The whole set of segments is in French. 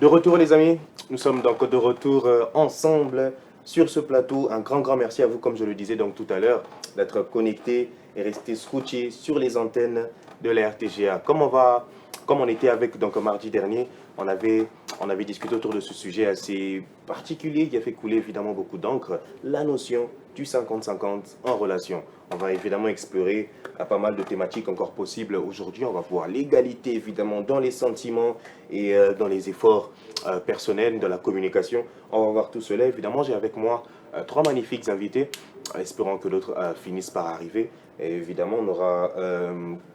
De retour les amis, nous sommes donc de retour ensemble sur ce plateau. Un grand merci à vous, comme je le disais donc tout à l'heure, d'être connectés et rester scotchés sur les antennes de la RTGA. Comme on était avec donc mardi dernier, on avait discuté autour de ce sujet assez particulier qui a fait couler évidemment beaucoup d'encre, la notion du 50-50 en relation. On va évidemment explorer pas mal de thématiques encore possibles aujourd'hui. On va voir l'égalité évidemment dans les sentiments et dans les efforts personnels, de la communication. On va voir tout cela. Évidemment, j'ai avec moi trois magnifiques invités, espérant que d'autres finissent par arriver. Et évidemment, on aura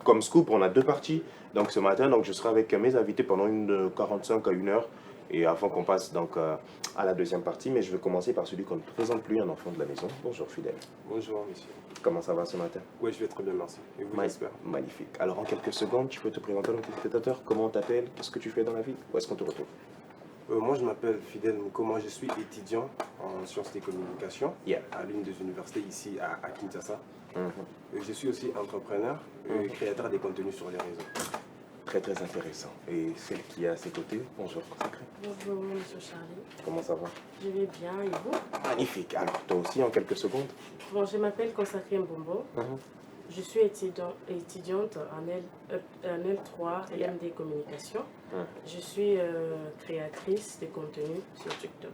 comme scoop, on a deux parties. Donc ce matin, donc, je serai avec mes invités pendant une de 45 à 1 heure. Et avant qu'on passe donc à la deuxième partie, mais je vais commencer par celui qu'on ne présente plus, un enfant de la maison. Bonjour Fidèle. Bonjour monsieur. Comment ça va ce matin? Oui, je vais très bien, merci. Et vous, j'espère? Magnifique. Alors en quelques secondes, tu peux te présenter à nos téléspectateurs. Comment on t'appelle? Qu'est-ce que tu fais dans la vie? Où est-ce qu'on te retrouve? Moi, je m'appelle Fidèle Mukoma, je suis étudiant en sciences des communications à l'une des universités ici à Kinshasa. Je suis aussi entrepreneur et créateur des contenus sur les réseaux. Très intéressant. Et celle qui est à ses côtés, bonjour Consacré. Bonjour monsieur Charlie. Comment ça va? Je vais bien et vous? Magnifique. Alors toi aussi en quelques secondes. Bon, je m'appelle Consacré Mbombo. Je suis étudiante en L3 LMD Communication. Je suis créatrice de contenu sur TikTok.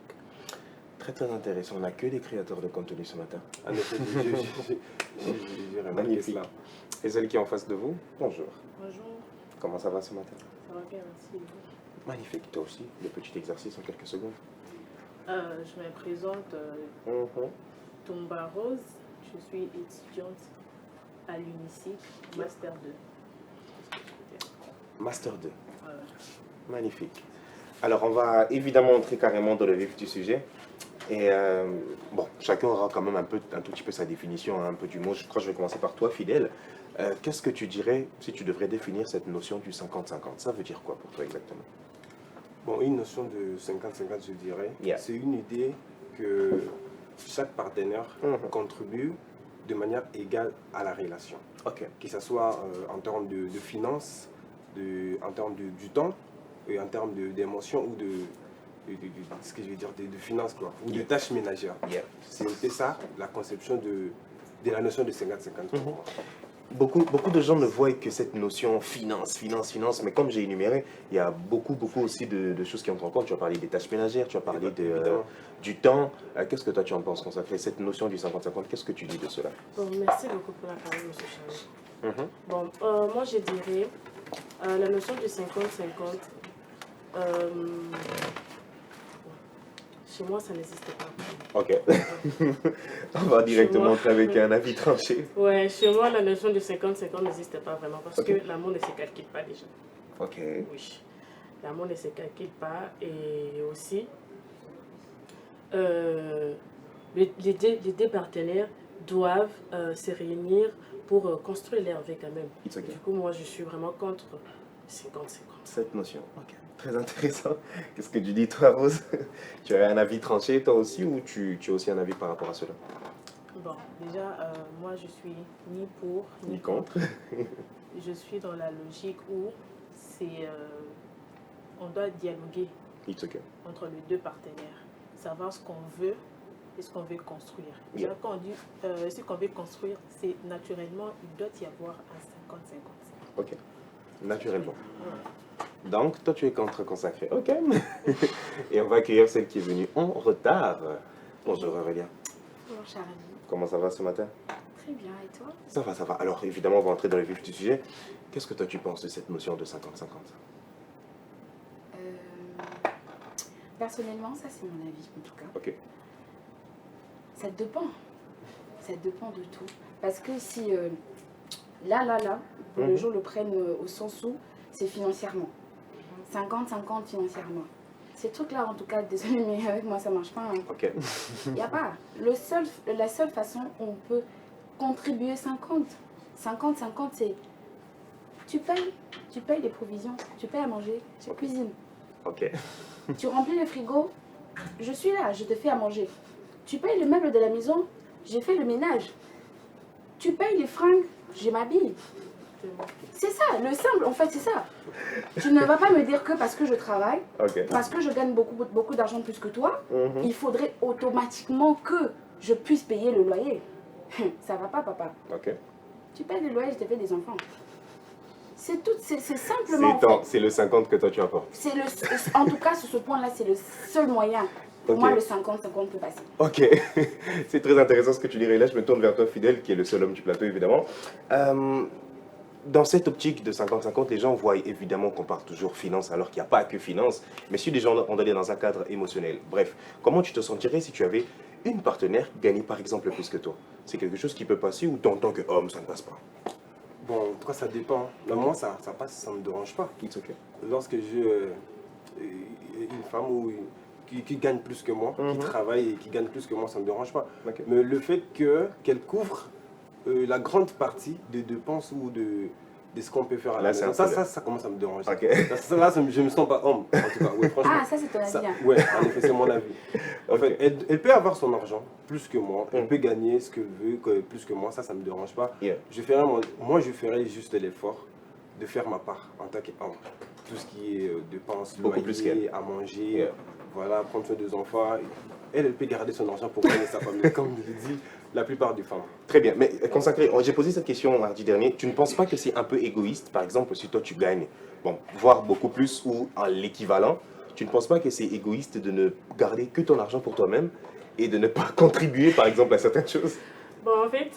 Très intéressant. On n'a que des créateurs de contenu ce matin. En effet, j'ai remarqué cela. Et celle qui est en face de vous, bonjour. Bonjour. Comment ça va ce matin? Ça va bien, merci. Magnifique. Toi aussi, le petit exercice en quelques secondes. Je me présente Tomba Rose. Je suis étudiante à l'UNICI, Master 2. Master 2. Voilà. Magnifique. Alors, on va évidemment entrer carrément dans le vif du sujet. Et bon, chacun aura quand même un tout petit peu sa définition, un peu du mot. Je crois que je vais commencer par toi, Fidèle. Qu'est-ce que tu dirais si tu devrais définir cette notion du 50-50? Ça veut dire quoi pour toi exactement? Bon, une notion de 50-50, je dirais, c'est une idée que chaque partenaire contribue de manière égale à la relation. Que ce soit en termes de finances, en termes du temps, et en termes d'émotions ou ce que je veux dire, de finances, quoi, ou de tâches ménagères. C'était ça, la conception de la notion de 50-50. Beaucoup de gens ne voient que cette notion finance, mais comme j'ai énuméré, il y a beaucoup aussi de choses qui entrent en compte. Tu as parlé des tâches ménagères, tu as parlé du temps. Qu'est-ce que toi tu en penses Consacré cette notion du 50-50? Qu'est-ce que tu dis de cela? Bon, merci beaucoup pour la parole, M. Charles. Bon, moi je dirais la notion du 50-50. Chez moi, ça n'existe pas. Ok. On va directement entrer avec un avis tranché. Ouais, chez moi, la notion du 50-50 n'existe pas vraiment parce que l'amour ne se calcule pas déjà. Ok. Oui. L'amour ne se calcule pas et aussi, les deux partenaires doivent se réunir pour construire leur vie quand même. Du coup, moi, je suis vraiment contre 50-50. Cette notion, ok. Très intéressant. Qu'est-ce que tu dis, toi, Rose? Tu as un avis tranché, toi aussi, ou tu as aussi un avis par rapport à cela? Bon, déjà, moi, je suis ni pour, ni contre. Je suis dans la logique où on doit dialoguer entre les deux partenaires, savoir ce qu'on veut et ce qu'on veut construire. Déjà, quand on dit ce qu'on veut construire, c'est naturellement, il doit y avoir un 50-50. Ok, naturellement. Donc, toi, tu es contre Consacré. Ok. Et on va accueillir celle qui est venue en retard. Bonjour, Aurélia. Bonjour, Charlie. Comment ça va ce matin? Très bien, et toi? Ça va. Alors, évidemment, on va entrer dans le vif du sujet. Qu'est-ce que toi, tu penses de cette notion de 50-50? Personnellement, ça, c'est mon avis, en tout cas. Ok. Ça dépend. Ça dépend de tout. Parce que si, là, les gens le prennent au sens où c'est financièrement. 50-50 financièrement. Ces trucs-là, en tout cas, désolé, mais avec moi, ça marche pas. Hein. Ok. Il n'y a pas. La seule façon où on peut contribuer 50. 50-50, c'est tu payes les provisions, tu payes à manger, tu cuisines. Ok. Tu remplis le frigo, je suis là, je te fais à manger. Tu payes le meuble de la maison, j'ai fait le ménage. Tu payes les fringues, je m'habille. Exactement. C'est ça, le simple, en fait, c'est ça. Tu ne vas pas me dire que parce que je travaille, parce que je gagne beaucoup d'argent plus que toi, il faudrait automatiquement que je puisse payer le loyer. Ça va pas, papa. Tu payes le loyer, je te fais des enfants. C'est tout, c'est simplement... C'est le 50 que toi tu apportes. En tout cas, sur ce point-là, c'est le seul moyen. Pour moi, le 50-50 peut passer. Ok, c'est très intéressant ce que tu dirais. Là, je me tourne vers toi, Fidèle, qui est le seul homme du plateau, évidemment. Dans cette optique de 50-50, les gens voient évidemment qu'on parle toujours finance, alors qu'il n'y a pas que finance. Mais si les gens ont d'aller dans un cadre émotionnel. Bref, comment tu te sentirais si tu avais une partenaire qui gagnait par exemple plus que toi? C'est quelque chose qui peut passer ou en tant qu'homme, ça ne passe pas? Bon, en tout cas, ça dépend. Là, moi, ça passe, ça ne me dérange pas. Lorsque j'ai une femme qui gagne plus que moi, qui travaille et qui gagne plus que moi, ça ne me dérange pas. Mais le fait qu'elle couvre la grande partie des dépenses ou de ce qu'on peut faire à la maison, ça commence à me déranger. Là, je ne me sens pas homme, en tout cas. Ouais, franchement, ça c'est ton avis. Oui, en effet, c'est mon avis. En fait, elle peut avoir son argent plus que moi, elle peut gagner ce qu'elle veut plus que moi, ça ne me dérange pas. Moi, je ferais juste l'effort de faire ma part en tant qu'homme. Tout ce qui est dépenses, loyer, à manger, voilà, prendre soin des enfants. Elle peut garder son argent pour gagner sa famille, comme je l'ai dit. La plupart des femmes. Très bien, mais consacré, j'ai posé cette question mardi dernier. Tu ne penses pas que c'est un peu égoïste, par exemple, si toi tu gagnes, bon, voire beaucoup plus ou en l'équivalent, tu ne penses pas que c'est égoïste de ne garder que ton argent pour toi-même et de ne pas contribuer, par exemple, à certaines choses? Bon, en fait,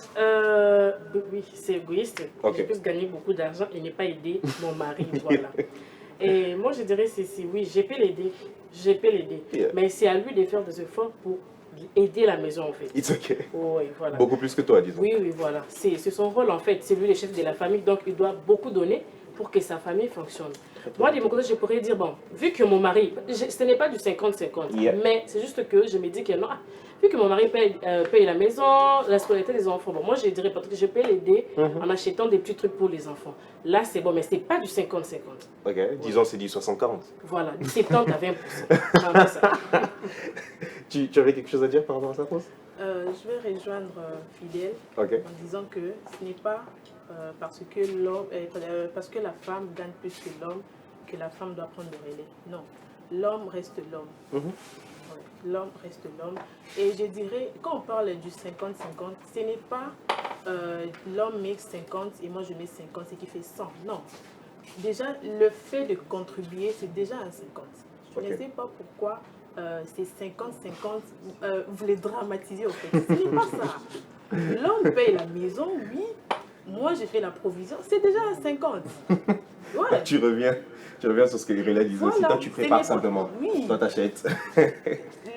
oui, c'est égoïste. Je peux gagner beaucoup d'argent et ne pas aider mon mari, voilà. Et moi, je dirais, oui, je peux l'aider. Mais c'est à lui de faire des efforts pour aider la maison, en fait. It's okay. Oui, voilà. Beaucoup plus que toi, disons. Oui, voilà. C'est son rôle, en fait. C'est lui le chef de la famille, donc il doit beaucoup donner pour que sa famille fonctionne. Moi, de mon côté, je pourrais dire, bon, vu que mon mari, ce n'est pas du 50-50, mais c'est juste que je me dis que non, vu que mon mari paye la maison, la scolarité des enfants, bon, moi, je dirais peut-être que je peux l'aider en achetant des petits trucs pour les enfants. Là, c'est bon, mais ce n'est pas du 50-50. Ok, disons c'est du 60-40. Voilà, du 70 à 20%. Ça. Tu avais quelque chose à dire par rapport à ça, Rose? Je vais rejoindre Fidèle en disant que ce n'est pas parce que la femme gagne plus que l'homme que la femme doit prendre le relais. Non, l'homme reste l'homme. L'homme reste l'homme. Et je dirais, quand on parle du 50-50, ce n'est pas l'homme met 50 et moi je mets 50, ce qui fait 100. Non. Déjà, le fait de contribuer, c'est déjà un 50. Je ne sais pas pourquoi c'est 50-50, vous voulez dramatiser au fait. Ce n'est pas ça. L'homme paye la maison, oui. Moi, j'ai fait la provision. C'est déjà un 50. Ouais. Tu reviens sur ce que Iréla disait aussi. Toi, tu prépares simplement. Oui. Toi, t'achètes.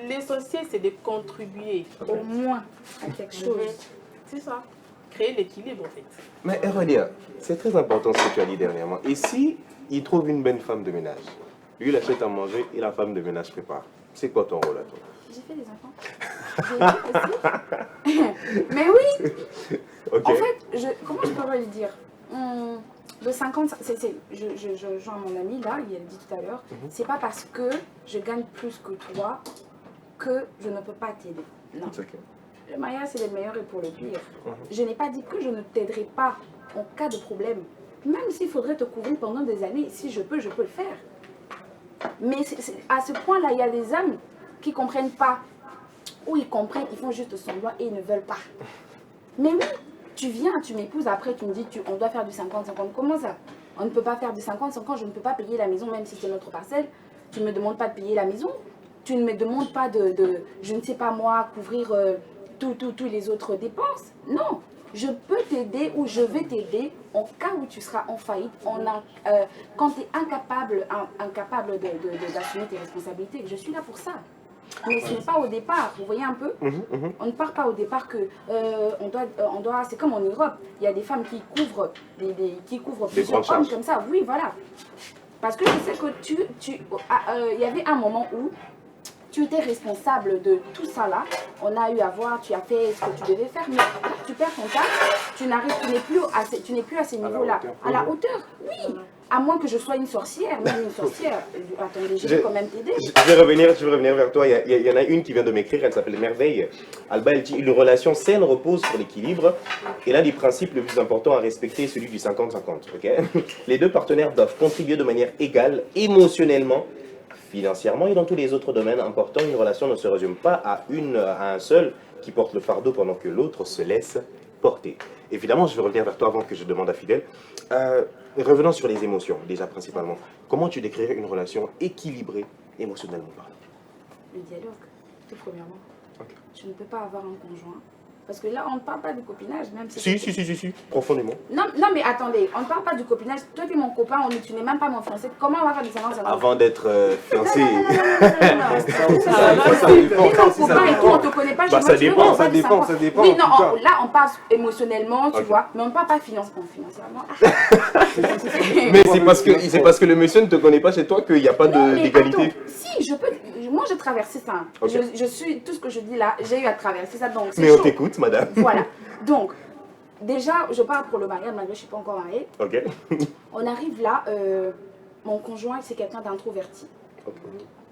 L'essentiel, c'est de contribuer au moins à quelque chose. C'est ça. Créer l'équilibre, en fait. Mais Aurélia, c'est très important ce que tu as dit dernièrement. Et si il trouve une bonne femme de ménage, lui, il achète à manger et la femme de ménage prépare. C'est quoi ton rôle à toi? J'ai fait des enfants. Mais oui. En fait, comment je pourrais le dire? Le 50, je joins mon ami là, il a dit tout à l'heure, c'est pas parce que je gagne plus que toi que je ne peux pas t'aider. Non. Le mariage, c'est le meilleur et pour le pire. Je n'ai pas dit que je ne t'aiderai pas en cas de problème. Même s'il faudrait te couvrir pendant des années, si je peux le faire. Mais à ce point-là, il y a des hommes qui ne comprennent pas. Ou ils comprennent, ils font juste semblant et ils ne veulent pas. Mais oui, tu viens, tu m'épouses, après tu me dis, on doit faire du 50-50. Comment ça? On ne peut pas faire du 50-50, je ne peux pas payer la maison même si c'est notre parcelle. Tu ne me demandes pas de payer la maison. Tu ne me demandes pas je ne sais pas moi, couvrir tous les autres dépenses. Non, je peux t'aider ou je vais t'aider en cas où tu seras en faillite, quand tu es incapable d'assumer tes responsabilités. Je suis là pour ça. Mais ce n'est pas au départ, vous voyez un peu, on ne part pas au départ que on doit, c'est comme en Europe, il y a des femmes qui couvrent plusieurs hommes comme ça. Oui, voilà. Parce que je sais que il y avait un moment où tu étais responsable de tout ça là. On a eu à voir, tu as fait ce que tu devais faire, mais tu perds ton taf, tu n'es plus à ces niveaux-là. À la hauteur, oui. À moins que je sois une sorcière, même une sorcière. Attendez, je vais quand même t'aider. Je vais revenir vers toi. Il y en a une qui vient de m'écrire, elle s'appelle Merveille. Alba, elle dit une relation saine repose sur l'équilibre. Et l'un des principes les plus importants à respecter est celui du 50-50. Okay? Les deux partenaires doivent contribuer de manière égale, émotionnellement, financièrement et dans tous les autres domaines importants. Une relation ne se résume pas à un seul qui porte le fardeau pendant que l'autre se laisse porter. Évidemment, je vais revenir vers toi avant que je demande à Fidèle. Revenons sur les émotions, déjà principalement. Comment tu décrirais une relation équilibrée émotionnellement parlant? Le dialogue, tout premièrement. Okay. Je ne peux pas avoir un conjoint. Parce que là, on ne parle pas du copinage, même si... Si, profondément. Non, mais attendez, on ne parle pas du copinage. Toi, tu es mon copain, tu n'es même pas mon fiancé. Comment on va faire du 50-50? Avant d'être fiancé. Non. T'es mon copain et tout, on ne te connaît pas. Ça dépend. Oui, non, là, on parle émotionnellement, tu vois, mais on ne parle pas financièrement. Mais c'est parce que le monsieur ne te connaît pas chez toi qu'il n'y a pas d'égalité. Si, je peux... Moi, j'ai traversé ça. Okay. Je suis... Tout ce que je dis là, j'ai eu à traverser ça. Donc, mais on t'écoute, madame. Voilà. Donc, déjà, je parle pour le mariage, malgré que je ne suis pas encore mariée. Ok. On arrive là, mon conjoint, c'est quelqu'un d'introverti. Okay.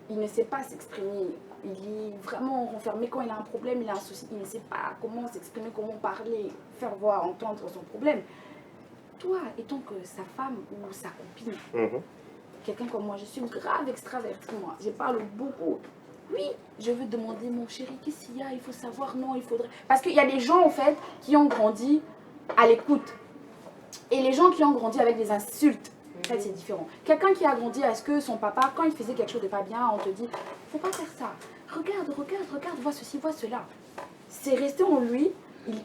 Il ne sait pas s'exprimer. Il est vraiment renfermé. Quand il a un problème, il a un souci. Il ne sait pas comment s'exprimer, comment parler, faire voir, entendre son problème. Toi, étant que sa femme ou sa copine, quelqu'un comme moi, je suis grave extravertie, moi. Je parle beaucoup. Oui, je veux demander, mon chéri, qu'est-ce qu'il y a? Il faut savoir, non, il faudrait... Parce qu'il y a des gens, en fait, qui ont grandi à l'écoute. Et les gens qui ont grandi avec des insultes, en fait, c'est différent. Quelqu'un qui a grandi à ce que son papa, quand il faisait quelque chose de pas bien, on te dit, faut pas faire ça. Regarde, vois ceci, vois cela. C'est resté en lui.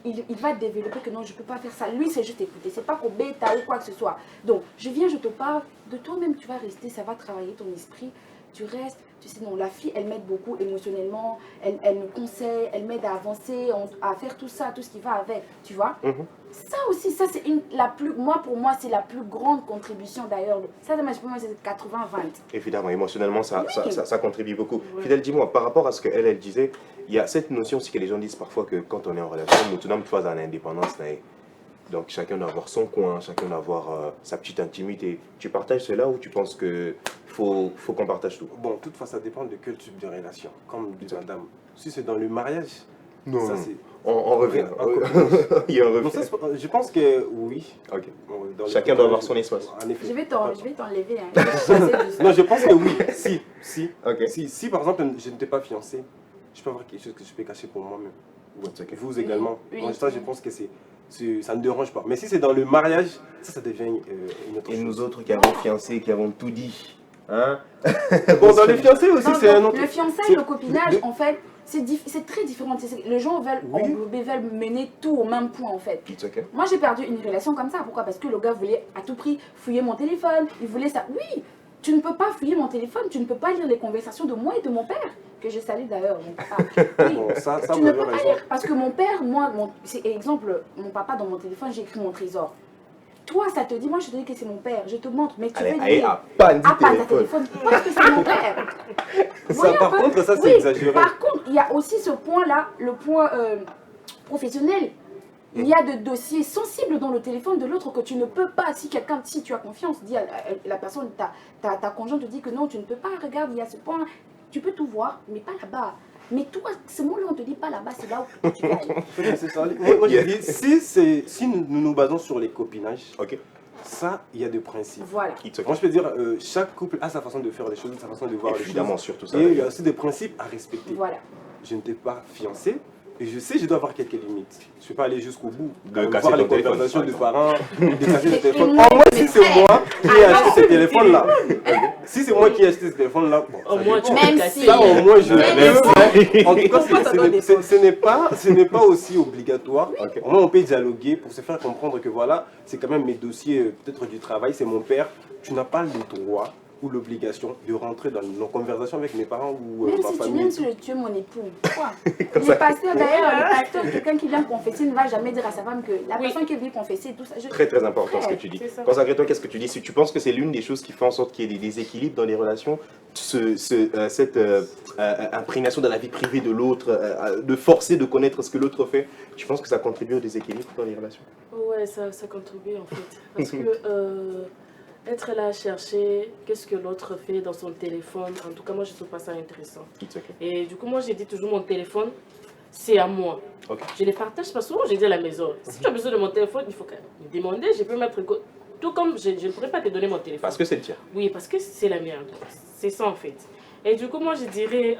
Il va développer que non, je ne peux pas faire ça. Lui, c'est juste écouter. C'est pas qu'on bêta ou quoi que ce soit. Donc, je te parle. De toi-même, tu vas rester. Ça va travailler ton esprit. Tu restes. Tu sais, non, la fille, elle m'aide beaucoup émotionnellement. Elle me conseille. Elle m'aide à avancer, à faire tout ça, tout ce qui va avec. Tu vois Ça aussi, ça, c'est pour moi, c'est la plus grande contribution d'ailleurs. Ça, pour moi, c'est 80-20. Évidemment, émotionnellement, ça contribue beaucoup. Oui. Fidèle, dis-moi, par rapport à ce qu'elle disait, il y a cette notion aussi que les gens disent parfois que quand on est en relation, nous sommes tous en indépendance. Donc chacun doit avoir son coin, chacun doit avoir sa petite intimité. Tu partages cela ou tu penses qu'il faut qu'on partage tout? Bon, toutefois, ça dépend de quel type de relation. Comme dit madame, si c'est dans le mariage, non, ça c'est... On revient. Il y a un reflet. Je pense que oui. Ok. Chacun doit avoir son espace. En effet. Je vais t'enlever. Non, je pense que oui. Si. Okay. Si par exemple, je n'étais pas fiancé, je peux avoir quelque chose que je peux cacher pour moi-même. Okay. Vous également. Oui. Moi, ça, je pense que ça ne dérange pas. Mais si c'est dans le mariage, ça devient une autre chose. Et nous autres qui avons fiancé, qui avons tout dit. Hein? Bon, dans les fiancés aussi, c'est un autre... Le fiançailles, le copinage, en fait, c'est très différent. Les gens veulent mener tout au même point, en fait. Okay. Moi, j'ai perdu une relation comme ça. Pourquoi? Parce que le gars voulait à tout prix fouiller mon téléphone. Il voulait ça. Oui, tu ne peux pas fouiller mon téléphone. Tu ne peux pas lire les conversations de moi et de mon père. Que je salue d'ailleurs, mon papa. Oui. Bon, ça, tu ne peux pas lire. Parce que mon père, c'est exemple, mon papa dans mon téléphone, j'ai écrit mon trésor. Toi, ça te dit, moi je te dis que c'est mon père, je te montre, mais tu veux dire pas ta téléphone, parce que c'est mon père. Par contre, ça c'est exagéré. Par contre, il y a aussi ce point-là, le point professionnel. Il y a des dossiers sensibles dans le téléphone de l'autre que tu ne peux pas, si tu as confiance, dis à la personne, ta conjointe te dit que non, tu ne peux pas, regarde, il y a ce point, tu peux tout voir, mais pas là-bas. Mais toi, ce mot-là, on te dit pas là-bas, c'est là où tu vas aller. Moi, je dis, si nous nous basons sur les copinages, ça, il y a des principes. Voilà. Moi, je peux dire, chaque couple a sa façon de faire les choses, sa façon de voir les choses. Évidemment, surtout ça. Et il y a aussi des principes à respecter. Voilà. Je n'étais pas fiancé. Et je sais, je dois avoir quelques limites. Je ne peux pas aller jusqu'au bout. De casser voir les ton conversations de parents, de casser le téléphone. Au moins, si c'est moi qui ai acheté ce téléphone-là. Si c'est moi qui ai acheté ce téléphone-là, au moins tu même casser. si. Ça, au moins, je le En tout cas, ce n'est pas aussi obligatoire. Au moins, on peut dialoguer pour se faire comprendre que voilà, c'est quand même mes dossiers, peut-être du travail, c'est mon père. Tu n'as pas le droit ou l'obligation de rentrer dans nos conversations avec mes parents ou même ma si famille. Même si tu es mon époux, quoi. Le pasteur, d'ailleurs, le pasteur, quelqu'un qui vient confesser ne va jamais dire à sa femme que la personne qui est venue confesser, tout ça. Très très important ce que tu dis. Consacré-toi, qu'est-ce que tu dis? Si tu penses que c'est l'une des choses qui fait en sorte qu'il y ait des déséquilibres dans les relations, cette imprégnation dans la vie privée de l'autre, de forcer de connaître ce que l'autre fait, tu penses que ça contribue au déséquilibre dans les relations? Ouais, ça contribue en fait. Parce que être là à chercher qu'est-ce que l'autre fait dans son téléphone, en tout cas moi je trouve pas ça intéressant. Et du coup moi j'ai dit toujours mon téléphone c'est à moi. Je les partage pas souvent, j'ai dit à la maison. Si tu as besoin de mon téléphone, il faut me demander, je peux mettre... Tout comme je ne pourrais pas te donner mon téléphone. Parce que c'est le tien. Oui, parce que c'est la mienne. C'est ça en fait. Et du coup moi je dirais...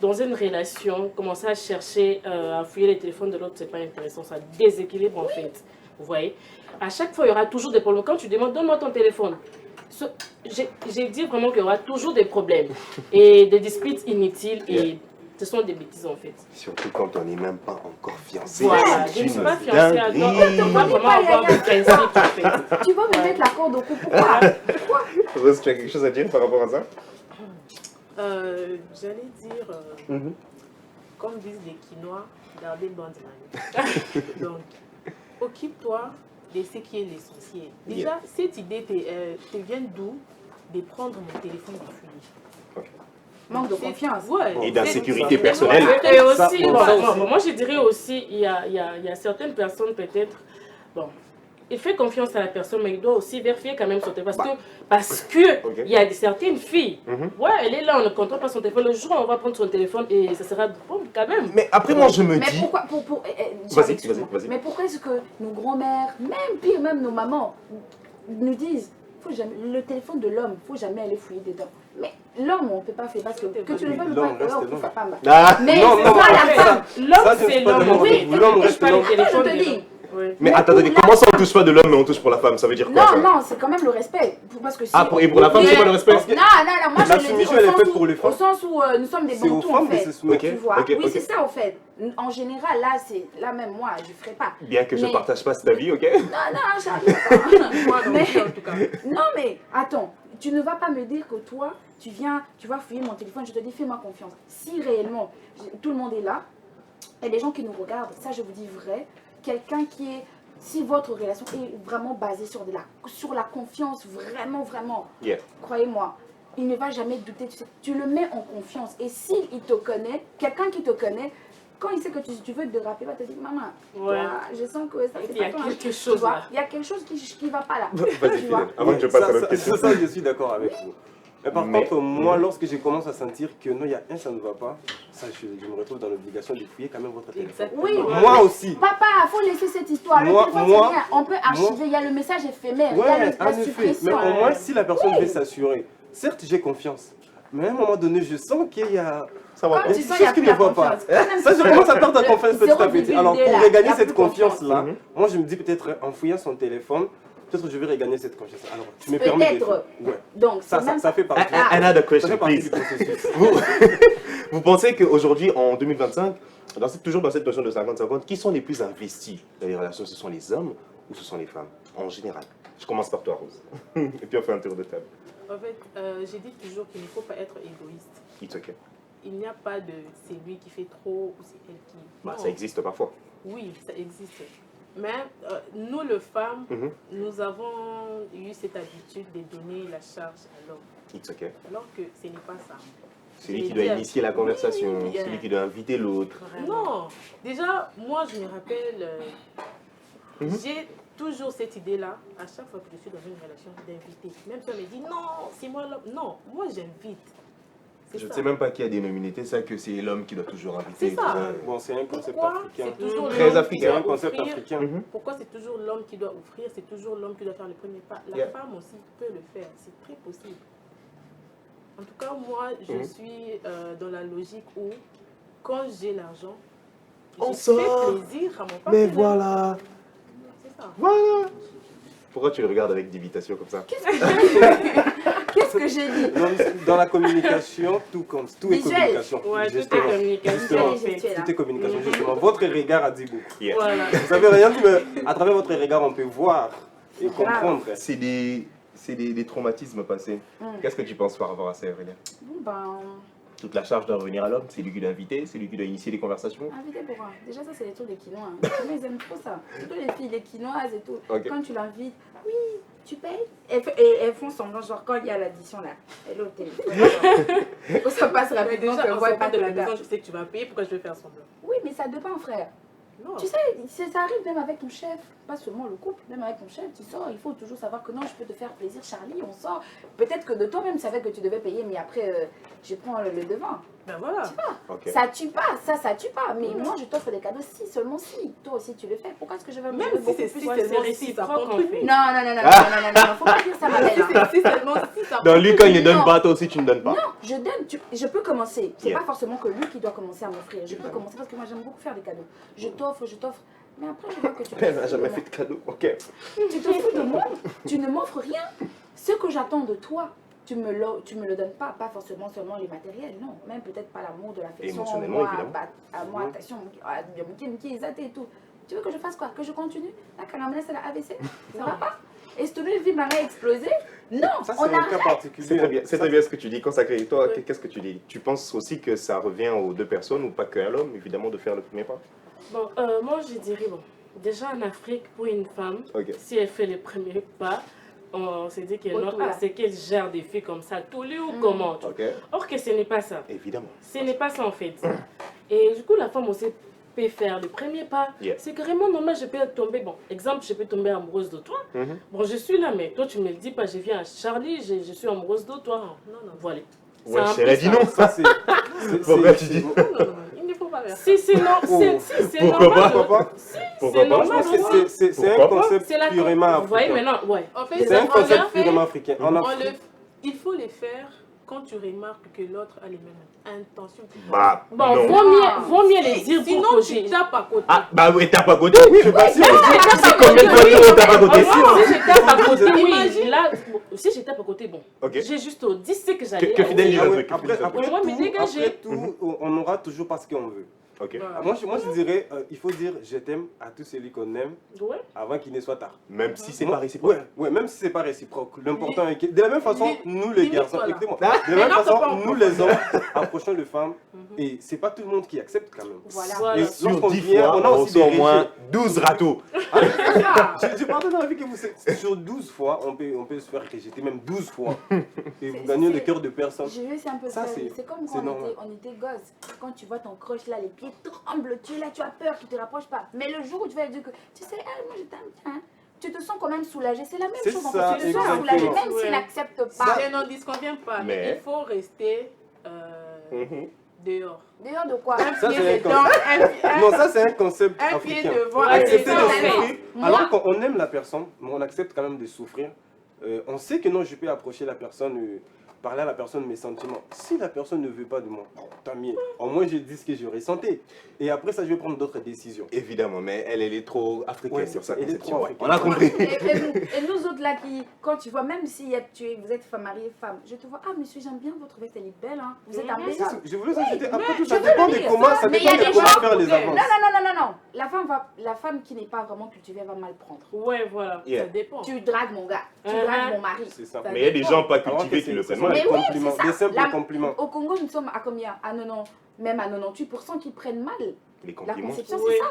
dans une relation, commencer à chercher, à fouiller les téléphones de l'autre, c'est pas intéressant, ça déséquilibre en fait. Vous voyez? À chaque fois, il y aura toujours des problèmes. Quand tu demandes, donne-moi ton téléphone. J'ai dit vraiment qu'il y aura toujours des problèmes et des disputes inutiles et ce sont des bêtises en fait. Surtout quand on n'est même pas encore fiancé. Voilà, je ne suis pas fiancée, alors on va vraiment avoir des principes en fait. Tu vas me mettre la corde au cou, pourquoi? Rose, tu as quelque chose à dire par rapport à ça? J'allais dire, comme disent les Quinois, garder le bon dynamique. Donc, occupe-toi de ce qui est l'essentiel. Déjà, cette idée te vient d'où? De prendre mon téléphone et fouiller. Manque de confiance. Ouais. Et d'insécurité personnelle. Et aussi, moi je dirais aussi, il y a certaines personnes peut-être, bon, il fait confiance à la personne, mais il doit aussi vérifier quand même son téléphone. Parce que il y a certaines filles, ouais, elle est là, on ne contrôle pas son téléphone. Le jour où on va prendre son téléphone et ça sera bon quand même. Mais après, moi je me dis. Mais pourquoi vas-y. Mais pourquoi est-ce que nos grands-mères, même pire, même nos mamans, nous disent faut jamais, le téléphone de l'homme, il ne faut jamais aller fouiller dedans. Mais l'homme, on ne peut pas faire parce que tu ne veux pas pour sa femme. Mais non, c'est pas la femme. L'homme, c'est l'homme. Oui, l'homme reste l'homme. Je te dis. Oui. Mais attendez, comment ça on touche pas de l'homme mais on touche pour la femme? Ça veut dire quoi? Non, c'est quand même le respect. Parce que si et pour la femme, c'est pas le respect? Non, moi je le dis au sens où nous sommes des bantous en fait. Tu vois? Oui, c'est ça en fait. En général, là même moi, je ferai pas. Bien que je partage pas cet avis, ok? Non, j'arrive pas. Moi non plus en tout cas. Non mais, attends. Tu ne vas pas me dire que toi, tu vas fouiller mon téléphone, je te dis fais-moi confiance. Si réellement, tout le monde est là, et les gens qui nous regardent, ça je vous dis vrai, quelqu'un qui est, si votre relation est vraiment basée sur la confiance, vraiment, croyez-moi, il ne va jamais douter, tu le mets en confiance. Et s'il te connaît, quelqu'un qui te connaît, quand il sait que tu veux te déraper, il va te dire maman, je sens que ça c'est pas toi. Il y a quelque chose qui ne va pas là. Vas-y, avant que je passe à l'autre question. Ça, je suis d'accord avec vous. Mais par contre, moi, lorsque je commence à sentir que non, il y a ça ne va pas, ça, je me retrouve dans l'obligation de fouiller quand même votre téléphone. Oui, moi aussi. Papa, il faut laisser cette histoire. Le téléphone, c'est rien. On peut archiver, il y a le message éphémère, il y a la suppression. Mais au moins, si la personne veut s'assurer, certes, j'ai confiance. Mais à un moment donné, je sens qu'il y a... Ça va pas. C'est ce qui ne va pas. Ça, je commence à perdre la confiance petit à petit. Alors, pour regagner cette confiance-là, moi, je me dis peut-être en fouillant son téléphone, peut-être que je vais regagner cette confiance. Alors, tu me permets de... Ouais. Donc, ça fait partie. Another question, please. Vous pensez qu'aujourd'hui, en 2025, toujours dans cette notion de 50-50, qui sont les plus investis dans les relations? Ce sont les hommes ou ce sont les femmes, en général? Je commence par toi, Rose. Et puis on fait un tour de table. En fait, j'ai dit toujours qu'il ne faut pas être égoïste. It's okay. Il n'y a pas de c'est lui qui fait trop ou c'est elle qui... Ça existe parfois. Oui, ça existe. Mais nous, les femmes, nous avons eu cette habitude de donner la charge à l'homme. It's okay. Alors que ce n'est pas ça. C'est lui qui doit initier la conversation, c'est lui qui doit inviter l'autre. Non, déjà, moi je me rappelle, j'ai toujours cette idée-là, à chaque fois que je suis dans une relation, d'inviter. Même si on me dit non, c'est moi l'homme. Non, moi j'invite. Je ne sais même pas qui a dénominé ça, que c'est l'homme qui doit toujours inviter. C'est ça. Bon, c'est un concept africain. Très africain. Un concept africain. Pourquoi c'est toujours l'homme qui doit offrir, c'est toujours l'homme qui doit faire le premier pas. La femme aussi peut le faire, c'est très possible. En tout cas, moi, je suis dans la logique où, quand j'ai l'argent, je fais plaisir à mon partenaire. Mais voilà. C'est ça. Voilà. Pourquoi tu le regardes avec débitation comme ça? Qu'est-ce que j'ai dit? Dans la communication, tout compte. Tout est communication. Ouais, tout est communication. Tout est communication, justement. Votre regard a dit beaucoup. Voilà. Vous savez rien dit, mais à travers votre regard, on peut voir et comprendre. C'est c'est des traumatismes passés. Qu'est-ce que tu penses par rapport à ça, Aurélia? Bon, ben... Toute la charge doit revenir à l'homme, c'est lui qui doit inviter, c'est lui qui doit initier les conversations. Inviter pour moi. Déjà, ça, c'est les trucs des quinois. Les quinois, ils aiment trop ça. Surtout les filles, les quinoises et tout. Okay. Quand tu l'invites, oui, tu payes. Et elles font semblant, genre, quand il y a l'addition là, elle est au téléphone. Ça passe rapidement, que voit pas de la maison, je sais que tu vas payer, pourquoi je vais faire semblant? Oui, mais ça dépend, frère. Non. Tu sais, ça arrive même avec ton chef, pas seulement le couple, même avec ton chef, tu sors, il faut toujours savoir que non, je peux te faire plaisir, Charlie, on sort. Peut-être que de toi-même, tu savais que tu devais payer, mais après, je prends le devant. Ben voilà. Tu vois, ça tue pas, ça tue pas. Mais moi, je t'offre des cadeaux si, seulement si. Toi aussi, tu le fais. Pourquoi est-ce que je vais me même si c'est seulement si, ça compte. Non, faut pas dire ça, ma belle. Si seulement si, ça compte. Donc lui, quand il ne donne pas, toi aussi, tu ne donnes pas. Non, je donne, je peux commencer. C'est pas forcément que lui qui doit commencer à m'offrir. Je peux commencer parce que moi, j'aime beaucoup faire des cadeaux. Je t'offre. Mais après, je vois que tu Elle n'a jamais fait de cadeau, ok. Tu te fous de moi, tu ne m'offres rien. Ce que j'attends de toi, tu me le donnes pas forcément seulement les matériels, non. Même peut-être pas l'amour, de l'affection, moi, attention, et tout. Tu veux que je fasse quoi? Que je continue? La calamesse, c'est la AVC? Ça va pas? Et si tu veux vivre ma exploser? Non, ça, on arrête. C'est très bien ce que tu dis, consacré. Toi, qu'est-ce que tu dis? Tu penses aussi que ça revient aux deux personnes ou pas qu'à l'homme, évidemment, de faire le premier pas? Bon, moi je dirais, bon, déjà en Afrique, pour une femme, si elle fait le premier pas, on se dit qu'elle c'est qu'elle gère des filles comme ça, tous les ou comment. Or que ce n'est pas ça. Évidemment. Ce n'est pas ça en fait. Et du coup, la femme aussi peut faire le premier pas. C'est carrément normal, je peux tomber, bon, exemple, je peux tomber amoureuse de toi. Bon, je suis là, mais toi tu me le dis pas, je viens à Charlie, je suis amoureuse de toi. Non, voilà. Ouais, elle a dit non. Ça, c'est... Pourquoi tu dis? Non, il ne faut pas faire. Si, c'est normal. Pourquoi pas? C'est un concept purement africain. Vous voyez maintenant, en fait, c'est un concept purement africain. Il faut les faire quand tu remarques que l'autre a les mêmes intentions. Bon, vaut mieux les dire sinon pour tu tapes à côté. Ah, bah oui, tape à côté. Oui, je passe. C'est combien de fois tu tapes à côté? Si je tape à côté, oui. Là, si je tape à côté, bon. J'ai juste dit ce que j'allais. Que Fidèle dise un truc. Après tout, on aura toujours pas ce qu'on veut. Moi, je dirais, il faut dire je t'aime à tous celui qu'on aime avant qu'il ne soit tard. Même si c'est pas réciproque. Ouais, même si c'est pas réciproque. L'important est que, de la même façon, nous les garçons, écoutez-moi, de la même façon, nous les hommes approchons les femmes et c'est pas tout le monde qui accepte quand même. Voilà. Et sur 10 fois, on a aussi au moins 12 râteaux. Je partage avec vous, sur 12 fois, on peut se faire rejeter, même 12 fois. Et vous gagnez le cœur de personne. Je vais, c'est un peu ça. C'est comme quand on était gosse. Quand tu vois ton crush là, les pieds tremblent, tu as peur qu'il ne te rapproche pas. Mais le jour où tu vas lui dire que tu sais, moi je t'aime bien, tu te sens quand même soulagé. C'est la même chose. Ça, tu te sens soulagé, même s'il n'accepte pas. Ça n'en disconvient pas, mais il faut rester dehors. Dehors de quoi? Ça, c'est un concept un africain. Pied devant, accepter de souffrir. Alors qu'on aime la personne, mais on accepte quand même de souffrir. On sait que non, je peux approcher la personne, parler à la personne mes sentiments. Si la personne ne veut pas de moi, tant mieux. Au moins, je dis ce que je ressentais. Et après ça, je vais prendre d'autres décisions. Évidemment, mais elle est trop africaine sur sa conception. Ouais. On a compris. Et nous autres là, quand tu vois, même si vous êtes marié, femme, je te vois, ah monsieur, j'aime bien votre veste, elle est belle, hein. Vous êtes impeccable. Je voulais ajouter, après tout, ça dépend de comment faire les avances. Non. La femme qui n'est pas vraiment cultivée va mal prendre. Ouais, voilà. Ça dépend. Tu dragues mon gars, tu dragues mon mari. C'est ça. Mais il y a des gens pas cultivés qui le prennent mal. Mais oui, c'est ça. Des simples compliments. Au Congo, nous sommes à combien? Même à 98% qui prennent mal. Les compliments. La conception, c'est ça.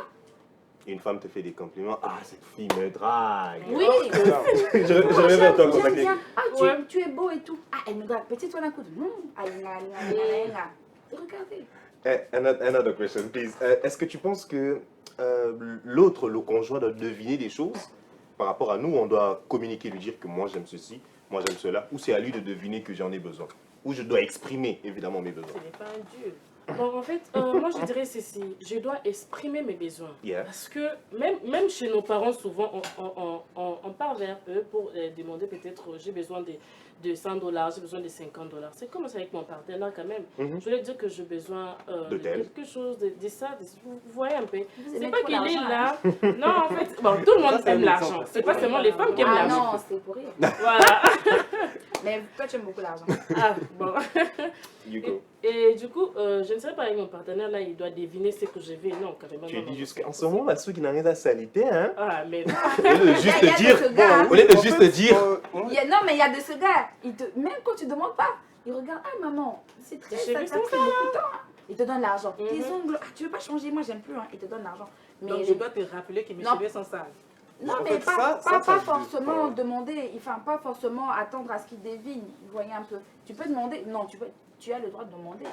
Une femme te fait des compliments. Ah, cette fille me drague. Oui. Je reviens vers toi, consacré. Ah, tu es beau et tout. Ah, elle me drague. Petite toi d'un coup. Regardez. Another question, please. Est-ce que tu penses que l'autre, le conjoint, doit deviner des choses par rapport à nous? On doit communiquer, lui dire que moi j'aime ceci, moi j'aime cela, ou c'est à lui de deviner que j'en ai besoin? Ou je dois exprimer évidemment mes besoins? Ce n'est pas un dieu. Bon, en fait, moi je dirais ceci, je dois exprimer mes besoins. Parce que même chez nos parents, souvent, on part vers eux pour demander peut-être, j'ai besoin de $100, j'ai besoin de $50. C'est comme ça avec mon partenaire quand même. Je voulais dire que j'ai besoin de quelque chose, de ça, vous voyez un peu. C'est pas qu'il est là. Non, en fait, bon, tout le monde aime l'argent. C'est pas seulement les femmes qui aiment l'argent. Ah non, c'est pour rire. Voilà. Mais toi, tu aimes beaucoup l'argent. Ah, bon. You go. Et du coup, je ne sais pas, avec mon partenaire, là, il doit deviner ce que je veux. Non, carrément. Tu dis jusqu'en ce moment, ceux qui n'ont rien à saliter, hein. Ah, mais non. Au lieu de juste te dire. Au lieu de juste te dire. Non, mais il y a de ce gars. Même quand tu ne demandes pas, il regarde. Ah, maman, c'est très. Ça prend beaucoup de temps. Hein. Il te donne l'argent. Tes ongles, tu veux pas changer, moi j'aime plus. Hein. Il te donne l'argent. Donc je dois te rappeler que mes cheveux sont sales. Non, mais pas forcément demander, enfin pas forcément attendre à ce qu'il devine. Vous voyez un peu. Tu peux demander, non, tu as le droit de demander.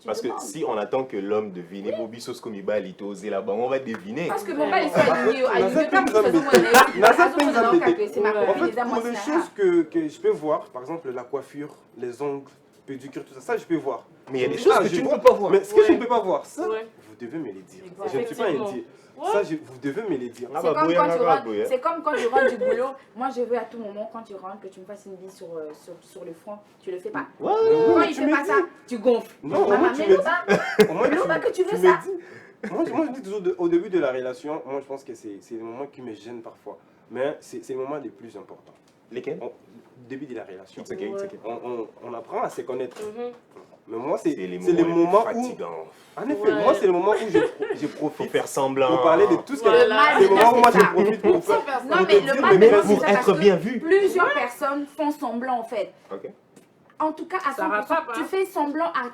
Parce que si on attend que l'homme devine, Bobby sauce comme il il osé là-bas, on va deviner. Parce que mon père, il soit aligné. En fait, pour les choses que je peux voir, par exemple la coiffure, les ongles, pédicure, tout ça, ça je peux voir. Mais il y a des choses que tu ne peux pas voir. Mais ce que je ne peux pas voir, ça, vous devez me les dire. Je ne suis pas indien. Ça, vous devez me les dire. C'est comme quand tu rentres du boulot. Moi, je veux à tout moment, quand tu rentres, que tu me fasses une bise sur le front. Tu le fais pas. Quand il ne fait pas ça, tu gonfles. Non, maman, tu me dis. que tu veux ça. Moi, je dis toujours, au début de la relation, moi, je pense que c'est les moments qui me gênent parfois. Mais c'est les moments les plus importants. Lesquels? Au début de la relation. It's okay. On apprend à se connaître. Mais moi, c'est les moments fatigants. En effet, moi, c'est le moment où je profite. Pour faire semblant. Pour parler de tout ce que Le mal, c'est le moment où moi, je profite pour faire. Non, mais le mal, pour être bien vu. Plusieurs personnes font semblant, en fait. Ok. En tout cas, à 100%, tu fais semblant à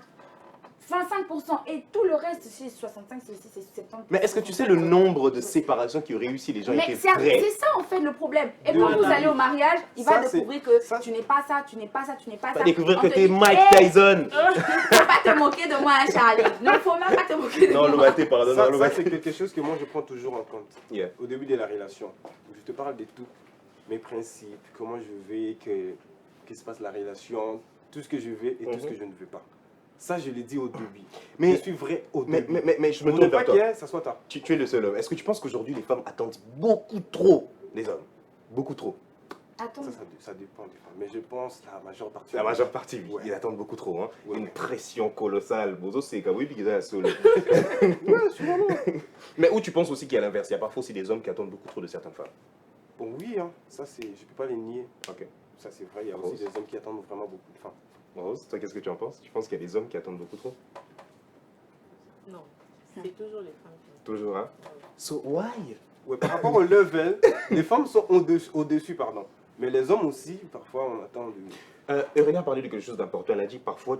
25% et tout le reste, c'est 65, c'est 70%. Mais est-ce que tu sais le nombre de séparations qui ont réussi, les gens étaient prêts? C'est ça en fait le problème. Et quand vous allez au mariage, il va découvrir que tu n'es pas ça, tu n'es pas ça, tu n'es pas ça. Il va découvrir que tu es Mike Tyson. Faut pas te moquer de moi, Charlie. Non, faut même pas te moquer de moi. Non, Loubaté, pardon. Ça, c'est quelque chose que moi, je prends toujours en compte. Au début de la relation, je te parle de tout. Mes principes, comment je veux que se passe la relation, tout ce que je veux et tout ce que je ne veux pas. Ça, je l'ai dit au début. Mais je suis vrai au début. Mais je me tourne vers toi. Ça soit tard. Tu es le seul homme. Est-ce que tu penses qu'aujourd'hui, les femmes attendent beaucoup trop des hommes? Beaucoup trop. Attends. Ça dépend des femmes. Mais je pense la majeure partie. La majeure partie, oui. Ils attendent beaucoup trop. Hein. Une pression colossale. Bozo, c'est comme oui, puis ils ont un solo. Mais où tu penses aussi qu'il y a l'inverse? Il y a parfois aussi des hommes qui attendent beaucoup trop de certaines femmes. Bon, oui, hein. Ça, je ne peux pas les nier. Ok. Ça, c'est vrai. Il y a aussi des hommes qui attendent vraiment beaucoup de femmes. Rose, toi, qu'est-ce que tu en penses? Tu penses qu'il y a des hommes qui attendent beaucoup trop? Non, c'est toujours les femmes qui... Toujours, hein? So, why? Ouais, par rapport au level, les femmes sont au-dessus, pardon. Mais les hommes aussi, parfois, on attend du... Aurélie a parlé de quelque chose d'important. Elle a dit parfois,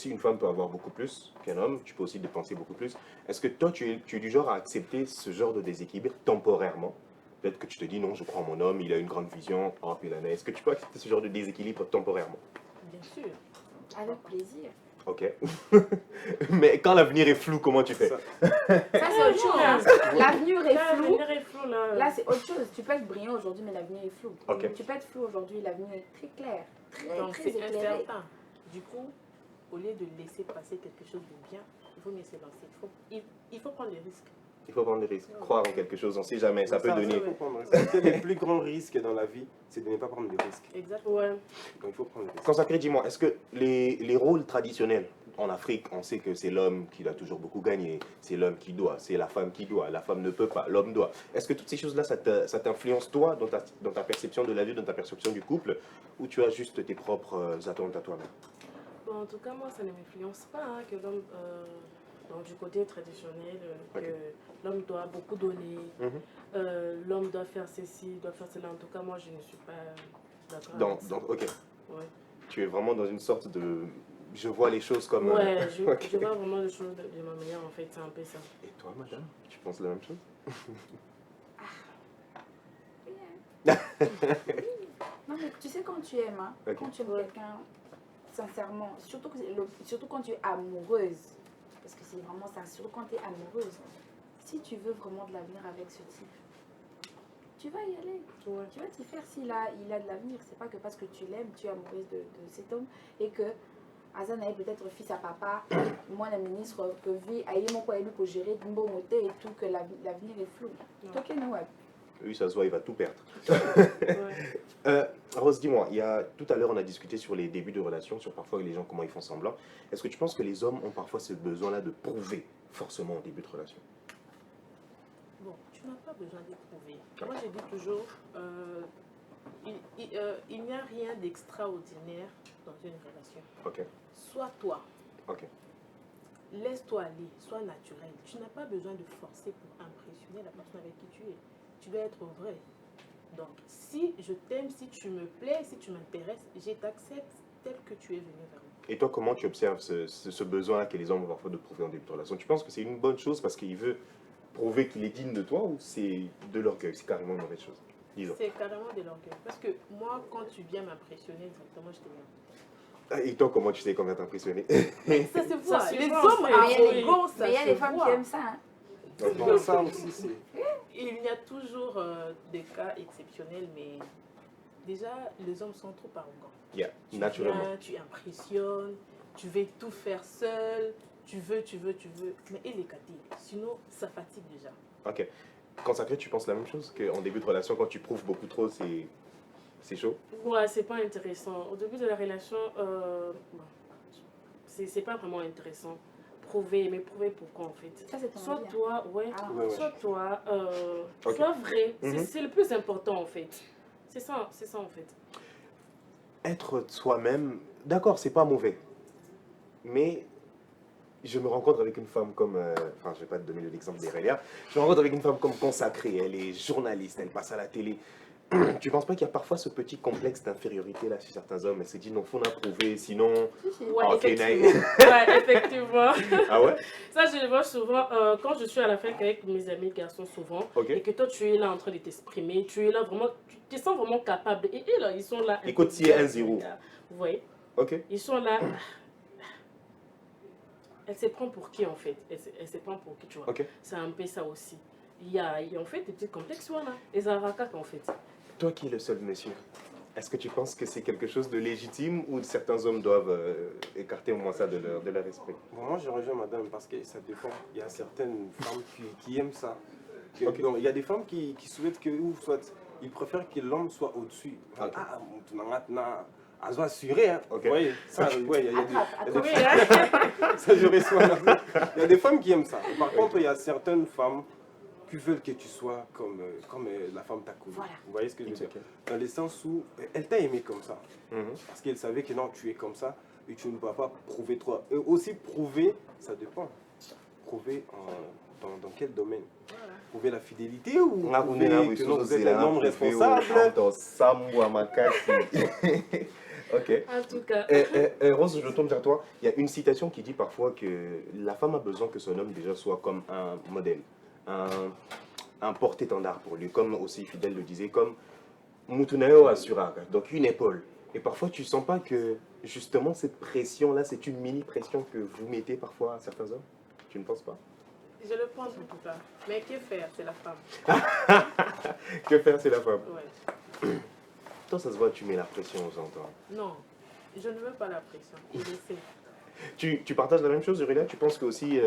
une femme peut avoir beaucoup plus qu'un homme. Tu peux aussi dépenser beaucoup plus. Est-ce que toi, tu es du genre à accepter ce genre de déséquilibre temporairement? Peut-être que tu te dis non, je crois en mon homme, il a une grande vision. Oh, puis l'année. Est-ce que tu peux accepter ce genre de déséquilibre temporairement? Bien sûr. Avec plaisir. Ok. Mais quand l'avenir est flou, comment tu fais? Ça, c'est autre chose. Hein. L'avenir est flou. Là, c'est autre chose. Tu peux être brillant aujourd'hui, mais l'avenir est flou. Okay. Tu peux être flou aujourd'hui, l'avenir est très clair. Très éclairé. incertain. Du coup, au lieu de laisser passer quelque chose de bien, il faut mieux se lancer. Il faut prendre des risques. Il faut prendre des risques. Croire en quelque chose, on ne sait jamais. Ça peut donner. Le plus grand risque dans la vie, c'est de ne pas prendre des risques. Exactement. Ouais. Donc il faut prendre des risques. Consacré, dis-moi, est-ce que les rôles traditionnels en Afrique, on sait que c'est l'homme qui doit toujours beaucoup gagner, c'est l'homme qui doit, c'est la femme qui doit, la femme ne peut pas, l'homme doit. Est-ce que toutes ces choses-là, ça t'influence toi dans ta perception de la vie, dans ta perception du couple, ou tu as juste tes propres attentes à toi-même? Bon, en tout cas, moi, ça ne m'influence pas hein, que l'homme, du côté traditionnel, que l'homme doit beaucoup donner, l'homme doit faire ceci, doit faire cela. En tout cas, moi, je ne suis pas d'accord avec ça. Ok. Ouais. Tu es vraiment dans une sorte de... Je vois les choses comme... Ouais, je vois vraiment les choses de ma manière, en fait, c'est un peu ça. Et toi, madame, tu penses la même chose? Non, mais tu sais, quand tu aimes, hein, quand tu aimes quelqu'un, sincèrement, surtout quand tu es amoureuse, parce que c'est vraiment ça, surtout quand tu es amoureuse, si tu veux vraiment de l'avenir avec ce type, tu vas y aller. Ouais. Tu vas t'y faire s'il a de l'avenir. C'est pas que parce que tu l'aimes, tu es amoureuse de cet homme et que Azan est peut-être fils à papa, moi la ministre que vit aïe mon quoi élu pour gérer d'une bonne montée et tout, que l'avenir est flou. Ok, non, ouais. Oui, ça se voit, il va tout perdre. Rose, dis-moi, tout à l'heure, on a discuté sur les débuts de relations, sur parfois les gens, comment ils font semblant. Est-ce que tu penses que les hommes ont parfois ce besoin-là de prouver forcément au début de relation? Bon, tu n'as pas besoin de prouver. Moi, je dis toujours, il n'y a rien d'extraordinaire dans une relation. Ok. Sois toi. Ok. Laisse-toi aller, sois naturel. Tu n'as pas besoin de forcer pour impressionner la personne avec qui tu es. Tu dois être vrai. Donc, si je t'aime, si tu me plais, si tu m'intéresses, je t'accepte tel que tu es venu vers moi. Et toi, comment tu observes ce besoin que les hommes ont parfois de prouver en début de relation? Tu penses que c'est une bonne chose parce qu'il veut prouver qu'il est digne de toi, ou c'est de l'orgueil? C'est carrément une mauvaise chose. C'est carrément de l'orgueil. Parce que moi, quand tu viens m'impressionner, exactement, je t'aime. Et toi, comment tu sais qu'on va t'impressionner? Ça se voit. Ça, Les voit, hommes arrogants, ça mais il y a se des femmes voit. qui aiment ça. Hein. Donc, ça aussi, c'est... Il y a toujours des cas exceptionnels, mais déjà, les hommes sont trop arrogants. Yeah, Tu naturellement. viens, tu impressionnes, tu veux tout faire seul, tu veux. Mais il est caté. Sinon, ça fatigue déjà. Ok. Consacré, tu penses la même chose qu'en début de relation, quand tu prouves beaucoup trop, c'est chaud? Ouais, c'est pas intéressant. Au début de la relation, c'est pas vraiment intéressant. Prouver, mais prouver pourquoi en fait? Ça, c'est ton Soit avis, toi, Ouais. soit toi, Ok. sois vrai. Mhm. C'est le plus important en fait. C'est ça en fait. Être soi-même, d'accord, c'est pas mauvais. Mais je me rencontre avec une femme comme... enfin, je vais pas te donner l'exemple d'Aurélia. Je me rencontre avec une femme comme consacrée. Elle est journaliste, elle passe à la télé. Tu penses pas qu'il y a parfois ce petit complexe d'infériorité là chez certains hommes? Elle se dit non, faut l'approuver, sinon... Ouais, Ok, effectivement. Ouais, effectivement. Ah ouais? Ça, je le vois souvent quand je suis à la fête avec mes amis garçons souvent. Ok. Et que toi, tu es là en train de t'exprimer. Tu es là vraiment, tu te sens vraiment capable. Et eux, là, ils sont là. Écoute, s'il y a 1-0. Oui. Ok. Ils sont là. Elle se prend pour qui en fait? Elle se prend pour qui, tu vois? Ok. C'est un peu ça aussi. Il y a en fait des petits complexes, voilà. Les arakas en fait. Toi qui es le seul monsieur, est-ce que tu penses que c'est quelque chose de légitime ou certains hommes doivent écarter au moins ça de leur esprit? Bon, moi, je rejoins madame parce que ça dépend. Il y a certaines femmes qui aiment ça. Ok. Donc, il y a des femmes qui souhaitent que, ou soit, ils préfèrent que l'homme soit au-dessus. Ok. À se assurer, hein. Ok. Vous voyez, ça, ouais, il y a Attrape. des ça, je reçois. Il y a des femmes qui aiment ça. Par contre, il y a certaines femmes qui veulent que tu sois comme la femme t'a connu. Voilà. Vous voyez ce que je veux dire? Ok. Dans le sens où elle t'a aimé comme ça. Mhm. Parce qu'elle savait que non, tu es comme ça et tu ne vas pas prouver toi. Et aussi prouver, ça dépend. Prouver dans quel domaine? Voilà. Prouver la fidélité ou Ah, prouver que non, vous êtes un homme responsable? Ok. En tout cas. Rose, je tourne vers toi. Il y a une citation qui dit parfois que la femme a besoin que son homme déjà soit comme un modèle, un porte-étendard pour lui, comme aussi Fidèle le disait, comme Mutuneo Asuraga, donc une épaule. Et parfois, tu sens pas que justement cette pression-là, c'est une mini-pression que vous mettez parfois à certains hommes? Tu ne penses pas? Je le pense en tout cas. Mais que faire? C'est la femme. Que faire, c'est la femme. Ouais. Toi, ça se voit, tu mets la pression aux gens, toi. Non, je ne veux pas la pression. Il le sait. Tu partages la même chose, Aurélia? Tu penses que aussi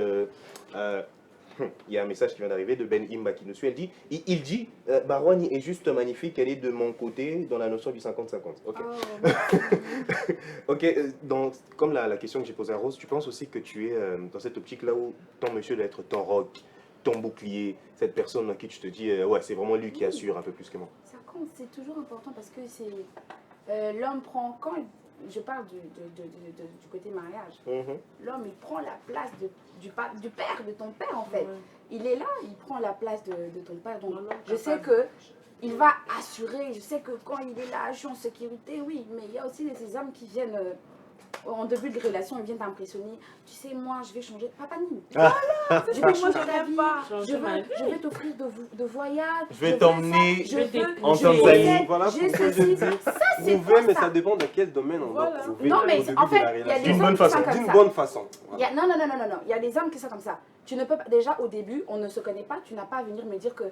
il y a un message qui vient d'arriver de Ben Imba qui nous suit. Elle dit, il dit, Barwani est juste magnifique, elle est de mon côté dans la notion du 50-50. Ok. Oh, Ok, donc, comme la question que j'ai posée à Rose, tu penses aussi que tu es dans cette optique-là où ton monsieur doit être ton roc, ton bouclier, cette personne à qui tu te dis, ouais, c'est vraiment lui qui assure un peu plus que moi. ça compte, c'est toujours important parce que c'est l'homme prend, quand je parle du côté mariage, l'homme il prend la place du père, de ton père en fait. Ouais. Il est là, il prend la place de ton père. Donc Non, non, je sais que il va assurer, je sais que quand il est là, je suis en sécurité, oui, mais il y a aussi ces hommes qui viennent en début de relation, ils viennent t'impressionner. Tu sais, moi, je vais changer de papa Nini. Voilà, je vais changer ta vie. Je vais t'offrir de voyages. Je vais t'emmener en Tanzanie. Voilà J'ai pourquoi je ceci. dis Ça, c'est prouver, quoi mais ça? ça dépend de quel domaine on Voilà. va prouver Non, au mais début en de la fait, il y a relation. des D'une hommes bonne qui sont façon. comme D'une ça. bonne façon. Voilà. Non. Il y a des hommes qui sont comme ça. Tu ne peux pas, déjà au début, on ne se connaît pas, tu n'as pas à venir me dire que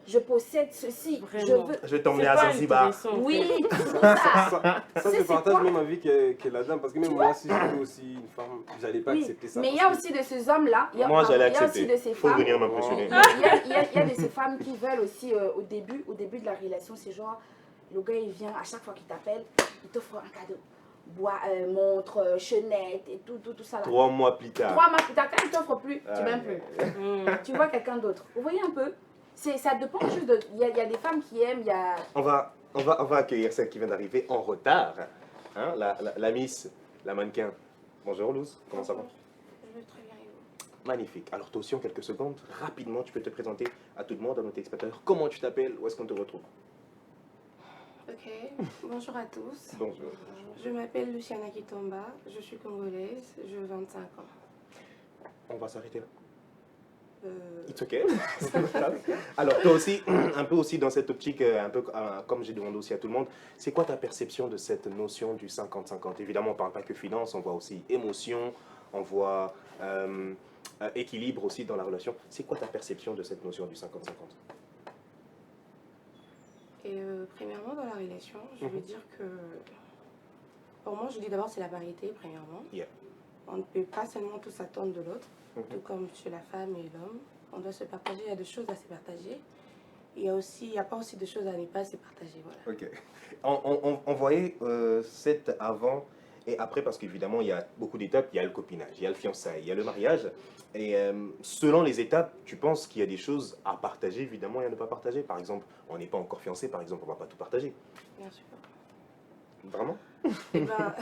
je possède ceci, Vraiment. Je vais t'emmener à Zanzibar. Oui, Ça, je c'est partage quoi? même avis que la dame, parce que même moi, si j'étais aussi une femme, j'allais pas Oui, accepter ça. mais il y parce a aussi de ces hommes-là, il y a Moi, j'allais il y a aussi accepter. de ces Faut femmes, venir m'impressionner. il y a de ces femmes qui veulent aussi au début de la relation, c'est genre, le gars il vient, à chaque fois qu'il t'appelle, il t'offre un cadeau. Montre, chenette et tout ça là. 3 mois plus tard. 3 mois plus tard, quand il t'offre plus, tu Ah, m'aimes plus. Tu vois quelqu'un d'autre. Vous voyez un peu? Ça dépend juste de... Il y a des femmes qui aiment, il y a... On va accueillir celle qui vient d'arriver en retard. Hein, la Miss, la mannequin. Bonjour Luz, comment ça va? Je vais très bien. Magnifique. Alors toi aussi en quelques secondes, rapidement, tu peux te présenter à tout le monde, à nos téléspectateurs. Comment tu t'appelles? Où est-ce qu'on te retrouve? Ok, bonjour à tous. Bonjour. Je m'appelle Luciana Kitomba, je suis congolaise, j'ai 25 ans. On va s'arrêter là. It's okay. Alors toi aussi, un peu aussi dans cette optique, un peu comme j'ai demandé aussi à tout le monde, c'est quoi ta perception de cette notion du 50-50? Évidemment, on ne parle pas que finance, on voit aussi émotion, on voit équilibre aussi dans la relation. C'est quoi ta perception de cette notion du 50-50? Et premièrement, dans la relation, je veux dire que, pour moi, je dis d'abord c'est la parité, premièrement. Yeah. On ne peut pas seulement tous attendre de l'autre, tout comme chez la femme et l'homme. On doit se partager, il y a des choses à se partager. Il n'y a pas aussi de choses à ne pas se partager. Voilà. Ok. On voyait cette avant et après, parce qu'évidemment, il y a beaucoup d'étapes. Il y a le copinage, il y a le fiançailles, il y a le mariage. Et selon les étapes, tu penses qu'il y a des choses à partager, évidemment, et à ne pas partager. Par exemple, on n'est pas encore fiancé, par exemple, on ne va pas tout partager. Bien sûr. Vraiment? Eh ben,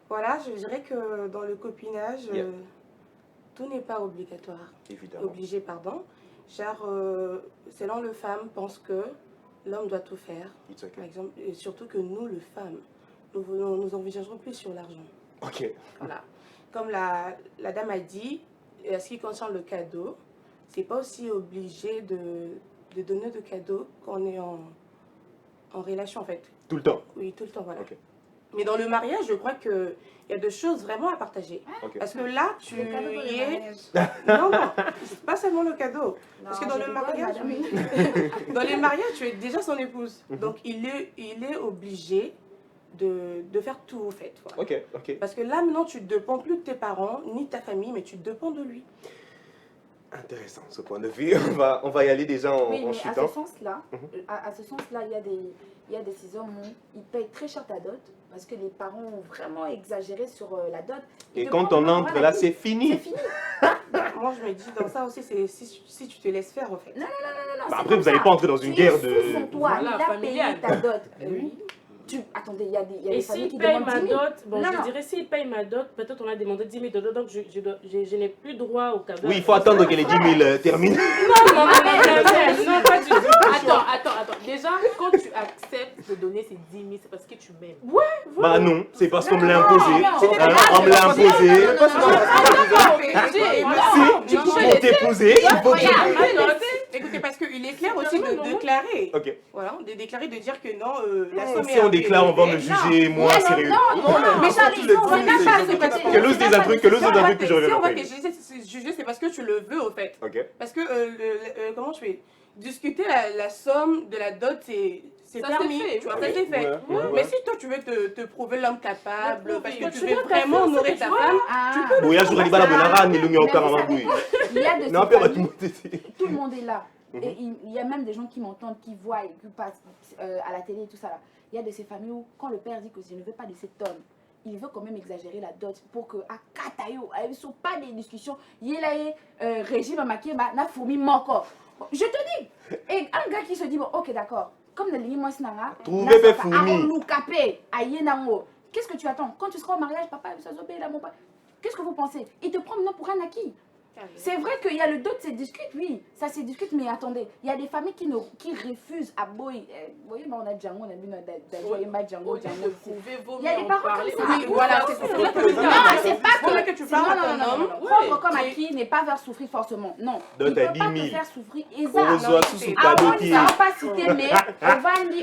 voilà, je dirais que dans le copinage, tout n'est pas obligatoire. Évidemment. Obligé, pardon. Genre, selon le femme pense que l'homme doit tout faire. Okay. Par exemple, et surtout que nous, les femmes, nous envisagerons plus sur l'argent. Ok. Voilà. Comme la dame a dit, à ce qui concerne le cadeau, c'est pas aussi obligé de donner de cadeaux quand on est en relation, en fait. Tout le temps? Oui, tout le temps, voilà. Okay. Mais dans le mariage, je crois qu'il y a des choses vraiment à partager. Okay. Parce que là, tu Le cadeau pour le y es... mariage. Non, c'est pas seulement le cadeau. Non, parce que dans le mariage, dans les mariages, tu es déjà son épouse. Donc, il est obligé de faire tout, en fait. Voilà. Ok. Parce que là, maintenant, tu ne dépends plus de tes parents, ni de ta famille, mais tu dépends de lui. Intéressant, ce point de vue. On va y aller déjà en chutant. À ce sens-là, il y a des hommes où ils payent très cher ta dot parce que les parents ont vraiment exagéré sur la dot. Et quand on entre là, c'est fini. C'est fini. Moi, je me dis, dans ça aussi, c'est si tu te laisses faire, en fait. Non. Bah après, vous n'allez pas entrer dans une guerre de... Toi, Voilà, il a familiale. payé ta dot. Oui. Attendez, il y a des familles qui paye demandent ma 10 000. dot, bon, Non, je non. dirais s'il paye ma dot, peut-être on a demandé 10 000 dollars, donc je n'ai plus droit au cadeau. Oui, il faut attendre que les 10 000 terminent. Non, pas du tout. Attends. Déjà, quand tu acceptes de donner ces 10 000, c'est parce que tu m'aimes. Ouais, voilà. Bah non, c'est parce qu'on me l'a imposé. non. On me l'a imposé. Non, Pour t'épouser, il faut que je... Écoutez, parce qu'il est clair aussi de déclarer. Ok. Voilà, de déclarer, de dire que non, la somme Si on déclare, on va me juger, moi, sérieux. Non, mais Charlie, on n'est même pas ce côté. Que l'ose des un truc que je reviens Si on voit après. que juger, c'est parce que tu le veux, au fait. Ok. Parce que, comment je fais? Discuter la somme de la dot, c'est Ça, permis, c'est fait, tu vois, oui. ça c'est fait. Ouais. Mais si toi tu veux te prouver l'homme capable, Le parce que prouver. tu Tu veux veux vraiment faire honorer ça, ta tu femme, Tu peux Boya jour alibala bonara ni lungi okara mabui. Il y a de Non, ces après, on va familles, tout tout le monde est là. Et il y a même des gens qui m'entendent, qui voient, qui passent à la télé et tout ça là. Il y a de ces familles où, quand le père dit que je ne veux pas de cette tonne, il veut quand même exagérer la dot pour que à Katayo, ils ne sont pas des discussions. Il y a régime maquillé, n'a fourmi moko. Je te dis. Et un gars qui se dit, bon, ok, d'accord. Comme dans l'île Moisnanga, Trouver pe fourmi. nous capé, aïe nango. Qu'est-ce que tu attends? Quand tu seras au mariage, papa, ça zobé là, mon père. Qu'est-ce que vous pensez? Il te prend maintenant pour un acquis. C'est vrai qu'il y a le dot, c'est discute, oui, ça se discute, mais attendez, il y a des familles qui refusent à boy. Vous voyez, on a Django, on a vu Django. Il y a des parents comme ça. Oui, voilà, c'est pour ça que Non, c'est pas que tu parles à ton homme. Prendre comme acquis n'est pas faire souffrir forcément. Non. Dot Il ne à peut 10 pas 000. te faire souffrir. On reçoit sous son Ah cadeau bon, qui ça va pas citer, mais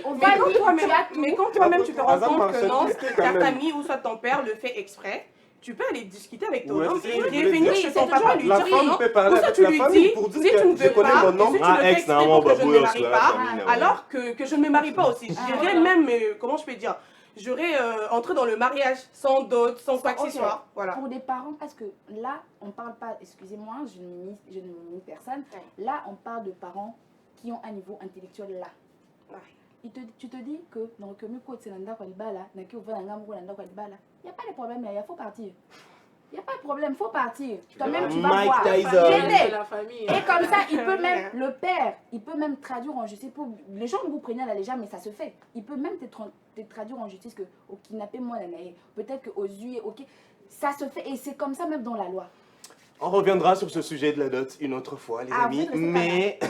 on va dire, Mais quand toi-même tu te rends compte que non, quand ta même. famille ou soit ton père le fait exprès, tu peux aller discuter avec ton Ouais, homme c'est et ce que je voulais revenir dire. chez Oui, ton c'est papa toujours lui La dire femme non. peut parler Ou soit avec tu la lui famille dis, pour dire si tu que ne je veux connais pas, mon nom. si tu Ah, le fais ex, exprès non, pour que je ne me babouille, marie la pas, famille, ouais. alors que je ne me marie pas aussi. J'irais même, comment je peux dire, j'aurais entré dans le mariage sans dot, sans quoi que ce Ok. soit. Voilà. Pour des parents, parce que là, on parle pas, excusez-moi, je ne minimise personne, là, on parle de parents qui ont un niveau intellectuel là. Ouais. Tu te dis que dans le Muko Tselanda Kwalibala, il n'y a pas de problème, il faut partir. il n'y a pas de problème, faut partir. Toi-même, tu vas Mike voir. Tyson. La famille. Et comme ça, il peut même, le père, il peut même traduire en justice. Pour, les gens vous prennent à la légère, mais ça se fait. Il peut même te traduire en justice que au kidnappé, moi, peut-être qu'aux yeux, ok. Ça se fait et c'est comme ça même dans la loi. On reviendra sur ce sujet de la dot une autre fois, les amis. vous Mais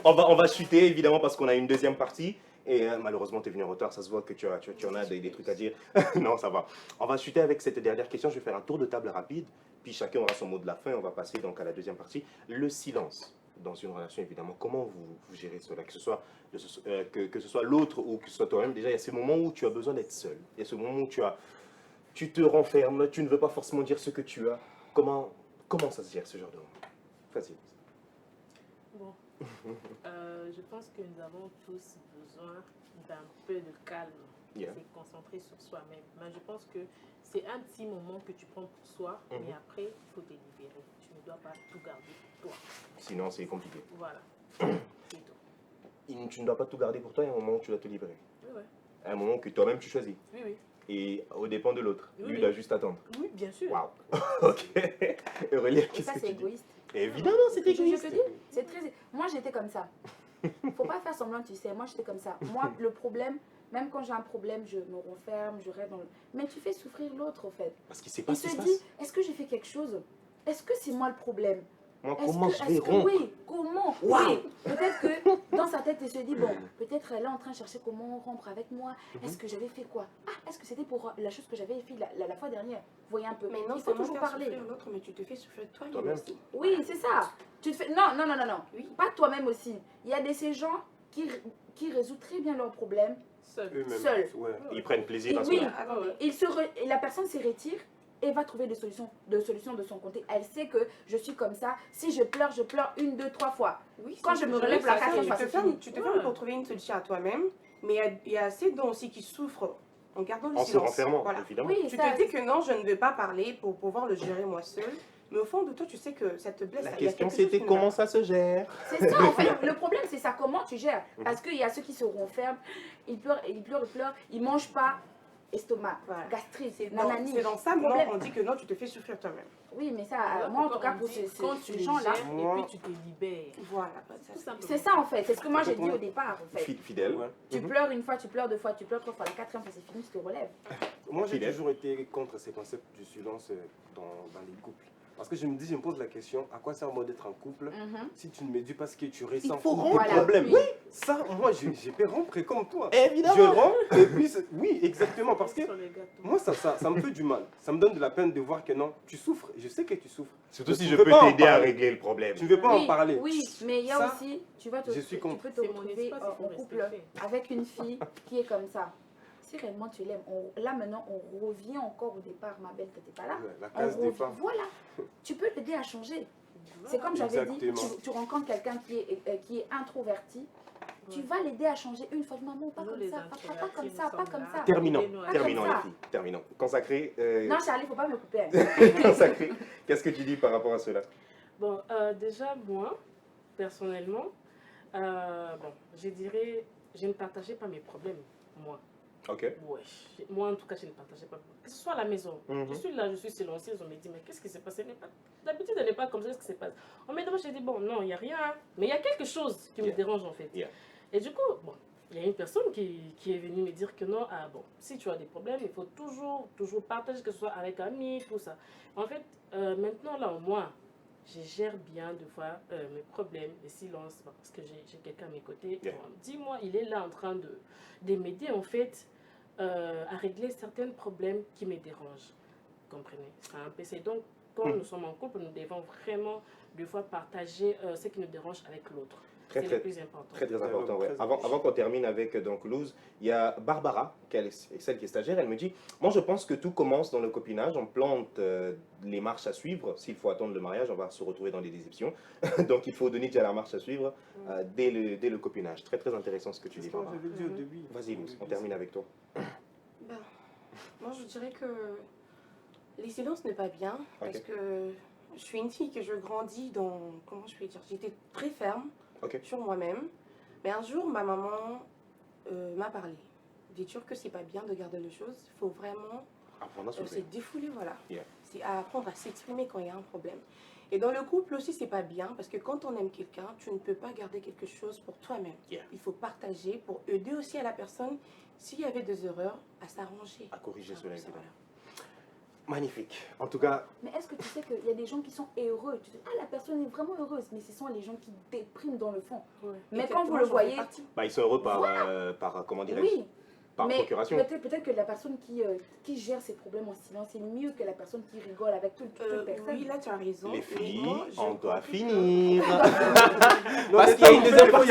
on va chuter, évidemment, parce qu'on a une deuxième partie. Et malheureusement, tu es venu en retard, ça se voit que tu en as des trucs à dire. Non, ça va. On va chuter avec cette dernière question. Je vais faire un tour de table rapide, puis chacun aura son mot de la fin. On va passer donc à la deuxième partie. Le silence dans une relation, évidemment. Comment vous gérez cela, que ce soit l'autre ou que ce soit toi-même. Déjà, il y a ces moments où tu as besoin d'être seul. Il y a ce moment où tu te renfermes, tu ne veux pas forcément dire ce que tu as. Comment ça se gère, ce genre de moment? Facile. Bon, je pense que nous avons tous besoin d'un peu de calme, Yeah. se concentrer sur soi-même. Mais je pense que c'est un petit moment que tu prends pour soi, mais après, il faut te libérer. Tu ne dois pas tout garder pour toi. Sinon, c'est compliqué. Voilà, c'est tout. Tu ne dois pas tout garder pour toi, il y a un moment où tu dois te libérer. Oui, oui. À un moment que toi-même tu choisis. Oui, oui. Et au dépend de l'autre. Oui, Lui, oui. il doit juste attendre. Oui, bien sûr. Waouh. Ok. Aurélie, Et qu'est-ce ça, que c'est tu dis? égoïste. Évidemment, c'est Je égoïste. te dis, c'est très. Moi, j'étais comme ça. Faut pas faire semblant, tu sais. Moi, j'étais comme ça. Moi, le problème, même quand j'ai un problème, je me renferme, je reste dans le. Mais tu fais souffrir l'autre, en fait. Parce qu'il ne sait pas Il ce qui se se dit, passe. est-ce que j'ai fait quelque chose? Est-ce que c'est moi le problème? Moi, Est-ce comment que, je vais est-ce que rompre? oui, comment? Waouh. Oui, peut-être que dans sa tête, il se dit, bon, peut-être elle est en train de chercher comment rompre avec moi. Est-ce que j'avais fait quoi? Ah, est-ce que c'était pour la chose que j'avais fait la fois dernière? Voyez un peu. Mais non, il faut c'est toujours faire parler. souffrir l'autre, mais tu te fais souffrir toi-même Toi-même. aussi. Oui, c'est ça. Tu te fais... Non, non, non, non, non. Oui. Pas toi-même aussi. Il y a ces gens qui résout très bien leurs problèmes Seul. Eux-mêmes. seul. Ouais. Ils prennent plaisir Et à oui, cela. Attendez. la personne se retire et va trouver des solutions de son côté. Elle sait que je suis comme ça. Si je pleure 1, 2, 3 fois. Oui, Quand c'est je me sûr. relève la Ça, quatrième fois, tu te c'est fermes, fini. tu te fermes pour trouver une solution à toi-même, mais il y a assez dons aussi qui souffrent en gardant le En se silence. renfermant, Voilà. évidemment. Oui, Tu ça, te dis que non, je ne vais pas parler pour pouvoir le gérer moi seule, mais au fond de toi, tu sais que ça te blesse. La il y a question, quelque chose c'était qui ne comment va ça se gère? c'est ça en fait. Le problème, c'est ça. Comment tu gères? Parce qu'il y a ceux qui se renferment, ils pleurent, ils mangent pas. Estomac, Voilà. gastrite, C'est nanani. dans ça, non, Problème. on dit que non, tu te fais souffrir toi-même. Oui, mais ça, Voilà moi en pourquoi tout cas, on pour dit, ces quand tu les gens-là, gères, et puis tu te libères. Voilà. Tout simplement. c'est ça en fait. C'est ce que moi j'ai dit au départ en fait. Fidèle. Ouais. Tu pleures une fois, tu pleures 2 fois, tu pleures 3 fois, la 4e fois c'est fini, tu te relèves. Moi, j'ai Fidèle. toujours été contre ces concepts du silence dans les couples. Parce que je me pose la question, à quoi sert moi d'être en couple si tu ne me dis pas ce que tu ressens? Il faut ou rompre tes le problème. oui. Ça, moi, je peux rompre comme toi. Évidemment. Je romps et puis, oui, exactement. Parce que Sur les gâteaux. moi, ça me fait du mal. Ça me donne de la peine de voir que non, tu souffres. Je sais que tu souffres. Surtout si Tu je veux peux pas en t'aider à parler. régler le problème. Tu ne veux pas en parler. Oui, mais il y a Ça, aussi, tu vas te, je suis tu contre. peux te C'est mon retrouver espace, il faut en couple respecter. avec une fille qui est comme ça. Si réellement tu l'aimes, là maintenant on revient encore au départ, ma belle, tu n'étais pas là. Ouais, la On case des revient- femmes. Voilà, tu peux l'aider à changer. C'est comme j'avais dit, Exactement. tu rencontres quelqu'un qui est introverti, tu vas l'aider à changer une fois. Maman, pas Nous, comme les ça, pas comme introvertis, ça, nous pas sommes comme là. ça. Terminons, Aidez-nous à terminons faire les ça. filles, terminons. Consacré, Non, Charlie, faut pas me couper. Hein. consacré. Qu'est-ce que tu dis par rapport à cela? Bon, déjà, moi, personnellement, bon, je dirais, je ne partageais pas mes problèmes, moi. Ok. Ouais, moi, en tout cas, je ne partageais pas. Que ce soit à la maison, je suis là, je suis silencieuse, on me dit, mais qu'est-ce qui s'est passé? D'habitude, elle n'est pas comme ça, qu'est-ce qui s'est passé? On me demande, j'ai dit, bon, non, il n'y a rien, mais il y a quelque chose qui me dérange, en fait. Yeah. Et du coup, bon, il y a une personne qui est venue me dire que non, ah bon, si tu as des problèmes, il faut toujours partager, que ce soit avec amis, tout ça. En fait, maintenant, là, moi, je gère bien des fois mes problèmes, les silences, parce que j'ai quelqu'un à mes côtés. Yeah. Bon, dis-moi, il est là en train de m'aider, en fait, à régler certains problèmes qui me dérangent. Vous comprenez? C'est donc, quand nous sommes en couple, nous devons vraiment, des fois, partager ce qui nous dérange avec l'autre. C'est le plus important. Très important, ouais. Très Avant qu'on termine avec donc Luz, il y a Barbara, celle qui est stagiaire, elle me dit, moi je pense que tout commence dans le copinage, on plante les marches à suivre, s'il faut attendre le mariage, on va se retrouver dans des déceptions, donc il faut donner déjà la marche à suivre dès le copinage. Très très intéressant ce que tu dis, C'est ce que Barbara. j'avais dit au début. Vas-y Luz, on termine avec toi. Ben, moi, je dirais que les silences n'est pas bien, parce que je suis une fille que je grandis dans, comment je peux dire, j'étais très ferme sur moi-même, mais un jour, ma maman m'a parlé. Dit que c'est pas bien de garder les choses, il faut vraiment Apprendre à se souffler. défouler, voilà. Yeah. à apprendre à s'exprimer quand il y a un problème. Et dans le couple aussi, c'est pas bien parce que quand on aime quelqu'un, tu ne peux pas garder quelque chose pour toi-même. Il faut partager pour aider aussi à la personne, s'il y avait des erreurs, à s'arranger. À corriger cela, évidemment. Magnifique. En tout cas... Mais est-ce que tu sais qu'il y a des gens qui sont heureux? Tu sais, ah, la personne est vraiment heureuse, mais ce sont les gens qui dépriment dans le fond. Ouais. Mais quand vous le voyez... Bah, ils sont heureux par, par comment dirais-je, oui. par mais procuration. Peut-être que la personne qui gère ses problèmes en silence est mieux que la personne qui rigole avec toute personne. Oui, là tu as raison. Les filles, moi, on doit finir. Parce qu'il y a une deuxième partie.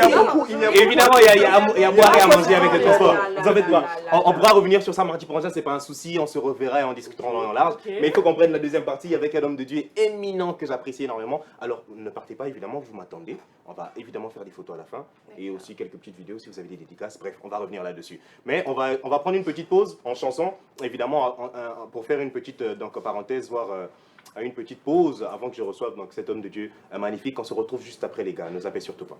Évidemment, il y a à boire et à manger avec le transport. Vous en faites quoi? On pourra revenir sur ça mardi prochain, c'est pas un souci, on se reverra et on discutera en large. Mais il faut qu'on prenne la deuxième partie avec un homme de Dieu éminent que j'apprécie énormément. Alors ne partez pas, évidemment, vous m'attendez. On va évidemment faire des photos à la fin et aussi quelques petites vidéos si vous avez des dédicaces. Bref, on va revenir là-dessus. Mais on va prendre une petite pause en chanson, évidemment, pour faire une petite donc, parenthèse, voire une petite pause avant que je reçoive donc, cet homme de Dieu magnifique. On se retrouve juste après, les gars. Ne zappez surtout pas.